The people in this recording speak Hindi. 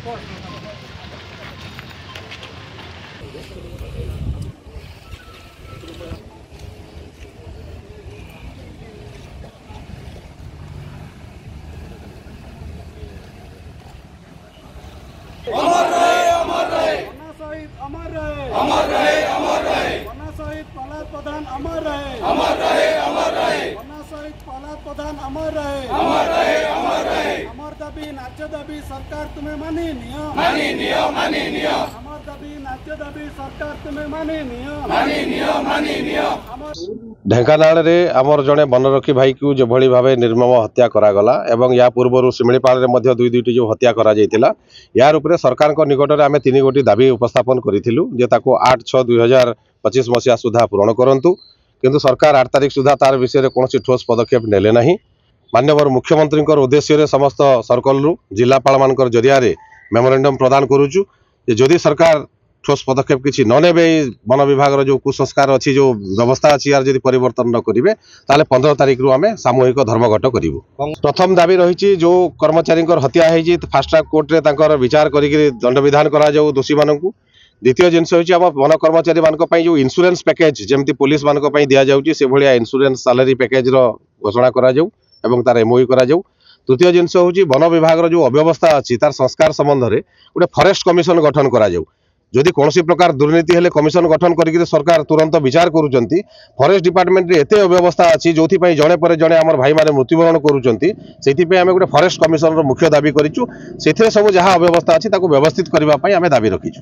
अमर रहे अमर रहे वना शहीद अमर रहे अमर रहे अमर रहे वना शहीद प्रहलाद प्रधान अमर रहे अमर रहे अमर रहे वना शहीद प्रहलाद प्रधान अमर रहे अमर रहे अमर रहे अमर दाबी नाट्य दाबी सरकार तुम्हें मानी नियम मानी नियम मानी नियम अमर दाबी नाट्य दाबी सरकार तुम्हें मानी नियम मानी नियम मानी नियम अमर ढेंकानाल रे आमर जड़े वनरक्षी भाई को जो भली भाव निर्मम हत्या करागला एवं या पूर्व शिमिपाल दुई दुईटी जो हत्या करा जायतिला यार उपरे सरकार निकट में आम 3 गोटी दाबी उपस्थापन करूँ जे 8/6/2025 मसीहा सुधा पूरण करंतु किंतु सरकार 8 तारिख सुधा तार विषय कौन ठोस पदक्षेप नेले नहीं। माननीय मुख्यमंत्री उद्देश्य समस्त सर्कल रु जिलापाल मान जरिया मेमोरेंडम प्रदान करुचु जदि सरकार ठोस पदक्षेप किसी ने वन विभाग जो कुसंस्कार अच्छी जो व्यवस्था अच्छी यार जब परिवर्तन न करेंगे ताले 15 तारिख रु आम सामूहिक धर्मघट करूँ। प्रथम दाबी रही जो कर्मचारी हत्या होती फास्ट ट्रैक कोर्ट रे विचार कर दंड विधान करा दोषी मानक। द्वितीय जिनस होम वन कर्मचारी मान जो इंश्योरेंस पैकेज जमी पुलिस मान दि जाऊँगी से भाया इंश्योरेंस सालारी पैकेज घोषणा कर तार एमओयू कर। तृतीय जिनस हूँ वन विभाग जो अव्यवस्था अच्छी तार संस्कार संबंध में गोटे फॉरेस्ट कमिशन गठन करा जदि कौन प्रकार दुर्नीति हेले कमिशन गठन करके सरकार तुरंत विचार करुँच। फॉरेस्ट डिपार्टमेंट रे एते अव्यवस्था अच्छी जो जड़े पर जड़े आम भाई मैंने मृत्युवरण करें गोटे फॉरेस्ट कमिशन मुख्य दाबी करूँ से सब जहाँ अव्यवस्था अच्छी व्यवस्थित करने दाबी रखीचु।